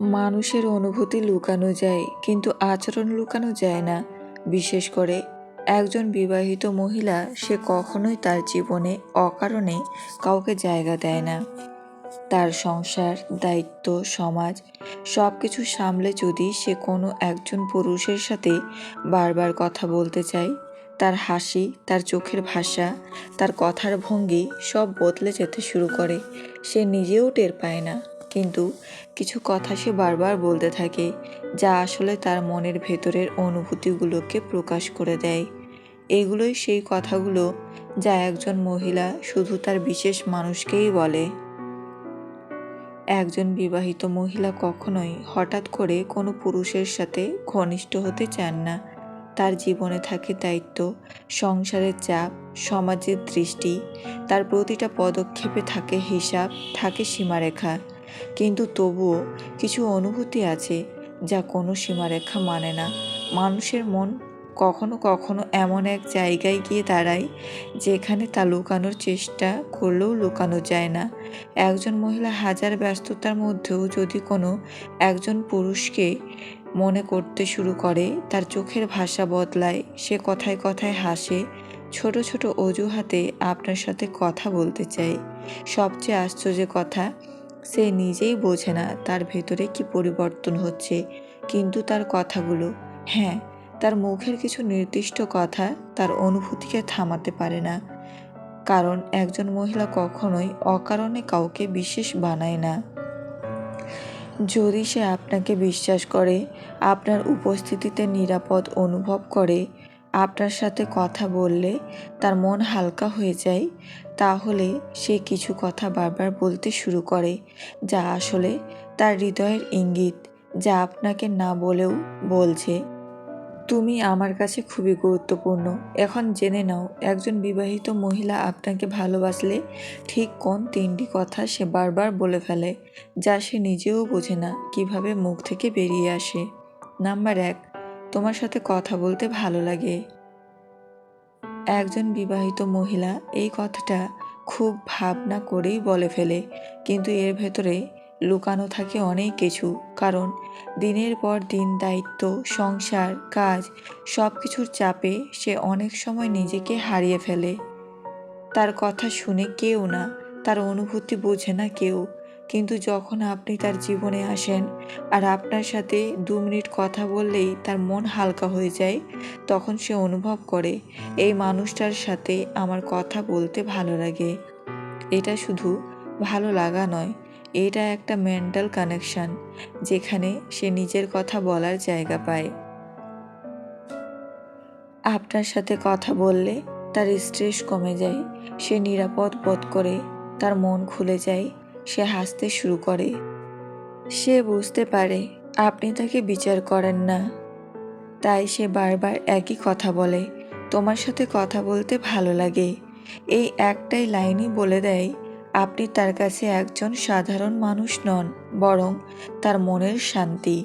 মানুষের অনুভূতি লুকানো যায়, কিন্তু আচরণ লুকানো যায় না। বিশেষ করে একজন বিবাহিত মহিলা, সে কখনোই তার জীবনে অকারণে কাউকে জায়গা দেয় না। তার সংসার, দায়িত্ব, সমাজ সব কিছু সামলে যদি সে কোনো একজন পুরুষের সাথে বারবার কথা বলতে চায়, তার হাসি, তার চোখের ভাষা, তার কথার ভঙ্গি সব বদলে যেতে শুরু করে। সে নিজেও টের পায় না, কিন্তু কিছু কথা সে বারবার বলতে থাকে, যা আসলে তার মনের ভেতরের অনুভূতিগুলোকে প্রকাশ করে দেয়। এগুলোই সেই কথাগুলো যা একজন মহিলা শুধু তার বিশেষ মানুষকেই বলে। একজন বিবাহিত মহিলা কখনোই হঠাৎ করে কোনো পুরুষের সাথে ঘনিষ্ঠ হতে চান না। তার জীবনে থাকে দায়িত্ব, সংসারের চাপ, সমাজের দৃষ্টি, তার প্রতিটা পদক্ষেপে থাকে হিসাব, থাকে সীমারেখা। কিন্তু তবুও কিছু অনুভূতি আছে যা কোনো সীমারেখা মানে না। মানুষের মন কখনো কখনো এমন এক জায়গায় গিয়ে দাঁড়ায় যেখানে তা লুকানোর চেষ্টা করলেও লুকানো যায় না। একজন মহিলা হাজার ব্যস্ততার মধ্যেও যদি কোনো একজন পুরুষকে মনে করতে শুরু করে, তার চোখের ভাষা বদলায়, সে কথায় কথায় হাসে, ছোট ছোট অজুহাতে আপনার সাথে কথা বলতে চায়। সবচেয়ে আশ্চর্যের কথা, সে নিজেই বোঝে না তার ভেতরে কি পরিবর্তন হচ্ছে, কিন্তু তার কথাগুলো, হ্যাঁ, তার মুখের কিছু নির্দিষ্ট কথা তার অনুভূতিকে থামাতে পারে না। কারণ একজন মহিলা কখনোই অকারণে কাউকে বিশেষ বানায় না। যদি সে আপনাকে বিশ্বাস করে, আপনার উপস্থিতিতে নিরাপদ অনুভব করে, আপনার সাথে কথা বললে তার মন হালকা হয়ে যায়, তাহলে সে কিছু কথা বারবার বলতে শুরু করে, যা আসলে তার হৃদয়ের ইঙ্গিত, যা আপনাকে না বলেও বলছে, তুমি আমার কাছে খুবই গুরুত্বপূর্ণ। এখন জেনে নাও, একজন বিবাহিত মহিলা আপনাকে ভালোবাসলে ঠিক কোন 3টি কথা সে বারবার বলে ফেলে, যা সে নিজেও বোঝে না কিভাবে মুখ থেকে বেরিয়ে আসে। নাম্বার 1, তোমার সাথে কথা বলতে ভালো লাগে। একজন বিবাহিত মহিলা এই কথাটা খুব ভাবনা করেই বলে ফেলে, কিন্তু এর ভেতরে লুকানো থাকে অনেক কিছু। কারণ দিনের পর দিন দায়িত্ব, সংসার, কাজ সব কিছুর চাপে সে অনেক সময় নিজেকে হারিয়ে ফেলে। তার কথা শুনে কেউ না, তার অনুভূতি বোঝে না কেউ। কিন্তু যখন আপনি তার জীবনে আসেন আর আপনার সাথে 2 মিনিট কথা বললেই তার মন হালকা হয়ে যায়, তখন সে অনুভব করে, এই মানুষটার সাথে আমার কথা বলতে ভালো লাগে। এটা শুধু ভালো লাগা নয়, এটা একটা মেন্টাল কানেকশন, যেখানে সে নিজের কথা বলার জায়গা পায়। আপনার সাথে কথা বললে তার স্ট্রেস কমে যায়, সে নিরাপদ বোধ করে, তার মন খুলে যায়, সে হাসতে শুরু করে। সে বুঝতে পারে আপনি তাকে বিচার করেন না, তাই সে বারবার একই কথা বলে, তোমার সাথে কথা বলতে ভালো লাগে। এই একটাই লাইনই বলে দেয় আপনি তার কাছে একজন সাধারণ মানুষ নন, বরং তার মনের শান্তি।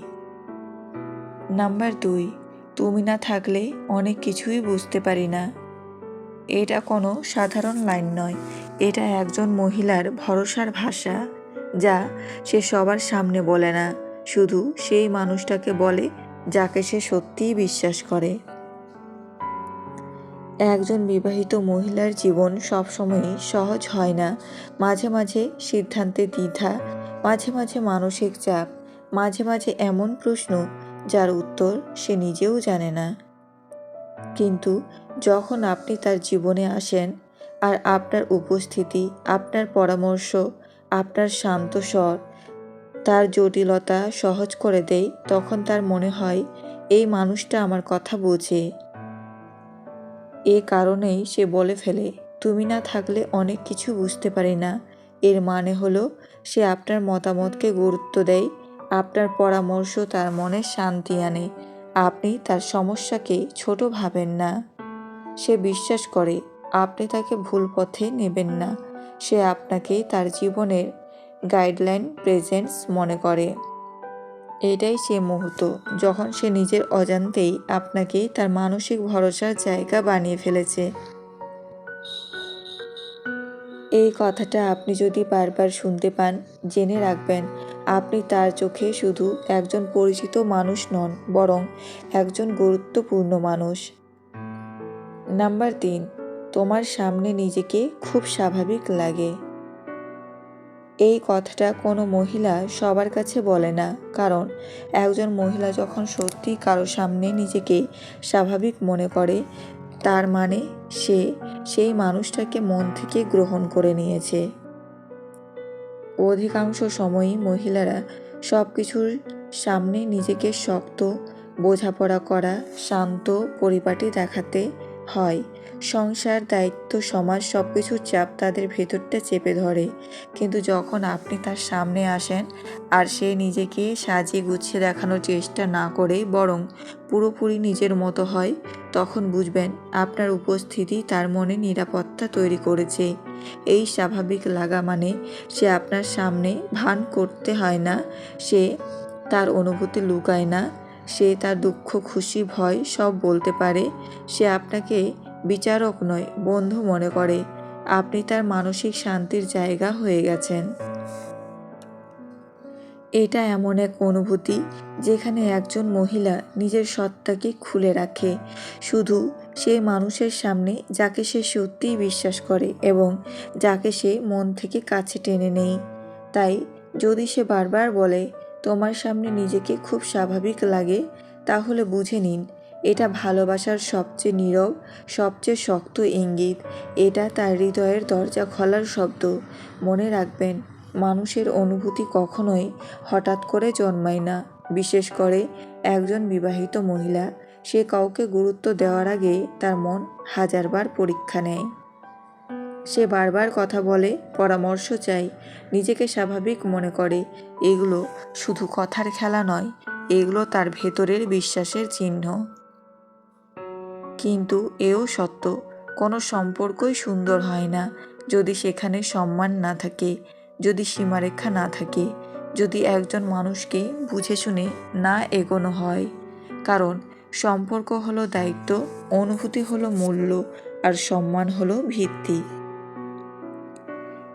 নাম্বার 2, তুমি না থাকলে অনেক কিছুই বুঝতে পারি না। এটা কোনো সাধারণ লাইন নয়, এটা একজন মহিলার ভরসার ভাষা, যা সে সবার সামনে বলে না, শুধু সেই মানুষটাকে বলে যাকে সে সত্যিই বিশ্বাস করে। একজন বিবাহিত মহিলার জীবন সবসময়ই সহজ হয় না। মাঝে মাঝে সিদ্ধান্তে দ্বিধা, মাঝে মাঝে মানসিক চাপ, মাঝে মাঝে এমন প্রশ্ন যার উত্তর সে নিজেও জানে না। কিন্তু যখন আপনি তার জীবনে আসেন আর আপনার উপস্থিতি, আপনার পরামর্শ, আপনার শান্ত স্বর তার জটিলতা সহজ করে দেয়, তখন তার মনে হয় এই মানুষটা আমার কথা বোঝে। এ কারণেই সে বলে ফেলে, তুমি না থাকলে অনেক কিছু বুঝতে পারি না। এর মানে হলো সে আপনার মতামতকে গুরুত্ব দেয়, আপনার পরামর্শ তার মনে শান্তি আনে, আপনি তার সমস্যাকে ছোট ভাবেন না। সে বিশ্বাস করে আপনি তাকে ভুল পথে নেবেন না, সে আপনাকে তার জীবনের গাইডলাইন প্রেজেন্টস মনে করে। এটাই সে মুহূর্ত যখন সে নিজের অজান্তেই আপনাকে তার মানসিক ভরসার জায়গা বানিয়ে ফেলেছে। এই কথাটা আপনি যদি বারবার শুনতে পান, জেনে রাখবেন আপনি তার চোখে শুধু একজন পরিচিত মানুষ নন, বরং একজন গুরুত্বপূর্ণ মানুষ। নাম্বার 3, তোমার সামনে নিজেকে খুব স্বাভাবিক লাগে। এই কথাটা কোনো মহিলা সবার কাছে বলে না, কারণ একজন মহিলা যখন সত্যি কারো সামনে নিজেকে স্বাভাবিক মনে করে, তার মানে সে সেই মানুষটাকে মন থেকে গ্রহণ করে নিয়েছে। অধিকাংশ সময়ই মহিলারা সব কিছুর সামনে নিজেকে শক্ত, বোঝাপড়া করা, শান্ত, পরিপাটি দেখাতে হয়। সংসার, দায়িত্ব, সমাজ সব কিছুর চাপ তাদের ভেতরটা চেপে ধরে। কিন্তু যখন আপনি তার সামনে আসেন আর সে নিজেকে সাজিয়ে গুছিয়ে দেখানোর চেষ্টা না করে বরং পুরোপুরি নিজের মতো হয়, তখন বুঝবেন আপনার উপস্থিতি তার মনে নিরাপত্তা তৈরি করেছে। এই স্বাভাবিক লাগা মানে সে আপনার সামনে ভান করতে হয় না, সে তার অনুভূতি লুকায় না, সে তার দুঃখ, খুশি, ভয় সব বলতে পারে। সে আপনাকে বিচারক নয়, বন্ধু মনে করে। আপনি তার মানসিক শান্তির জায়গা হয়ে গেছেন। এটা এমন এক অনুভূতি যেখানে একজন মহিলা নিজের সত্তাকে খুলে রাখে শুধু সেই মানুষের সামনে যাকে সে সত্যিই বিশ্বাস করে এবং যাকে সে মন থেকে কাছে টেনে নেয়। তাই যদি সে বারবার বলে তোমার সামনে নিজেকে খুব স্বাভাবিক লাগে, তাহলে বুঝে নিন এটা ভালোবাসার সবচেয়ে নীরব, সবচেয়ে শক্ত ইঙ্গিত। এটা তার হৃদয়ের দরজা খোলার শব্দ। মনে রাখবেন, মানুষের অনুভূতি কখনোই হঠাৎ করে জন্মায় না, বিশেষ করে একজন বিবাহিত মহিলা। সে কাউকে গুরুত্ব দেওয়ার আগে তার মন হাজারবার পরীক্ষা নেয়। সে বারবার কথা বলে, পরামর্শ চায়, নিজেকে স্বাভাবিক মনে করে। এগুলো শুধু কথার খেলা নয়, এগুলো তার ভেতরের বিশ্বাসের চিহ্ন। কিন্তু এও সত্য, কোনো সম্পর্কই সুন্দর হয় না যদি সেখানে সম্মান না থাকে, যদি সীমারেখা না থাকে, যদি একজন মানুষকে বুঝে শুনে না এগোনো হয়। কারণ সম্পর্ক হলো দায়িত্ব, অনুভূতি হলো মূল্য, আর সম্মান হলো ভিত্তি।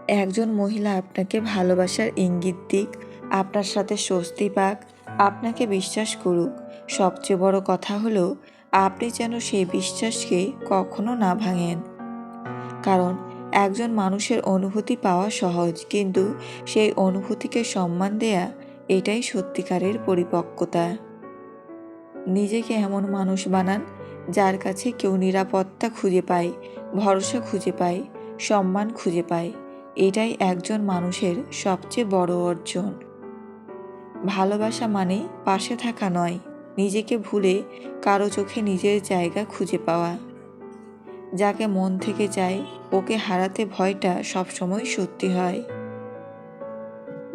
একজন মহিলা আপনাকে ভালোবাসার ইঙ্গিত দিক, আপনার সাথে স্বস্তি পাক, আপনাকে বিশ্বাস করুক, সবচেয়ে বড় কথা হলো আপনি যেন সেই বিশ্বাসকে কখনো না ভাঙেন। কারণ একজন মানুষের অনুভূতি পাওয়া সহজ, কিন্তু সেই অনুভূতিকে সম্মান দেয়া, এটাই সত্যিকারের পরিপক্কতা। নিজেকে এমন মানুষ বানান যার কাছে কেউ নিরাপত্তা খুঁজে পায়, ভরসা খুঁজে পায়, সম্মান খুঁজে পায়। এটাই একজন মানুষের সবচেয়ে বড় অর্জন। ভালোবাসা মানে পাশে থাকা নয়, নিজেকে ভুলে কারো চোখে নিজের জায়গা খুঁজে পাওয়া। যাকে মন থেকে চায় ওকে হারাতে ভয়টা সবসময় সত্যি হয়।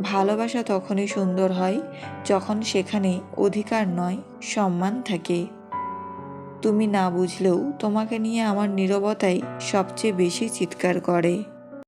ভালোবাসা তখনই সুন্দর হয় যখন সেখানে অধিকার নয়, সম্মান থাকে। তুমি না বুঝলেও তোমাকে নিয়ে আমার নীরবতাই সবচেয়ে বেশি চিৎকার করে।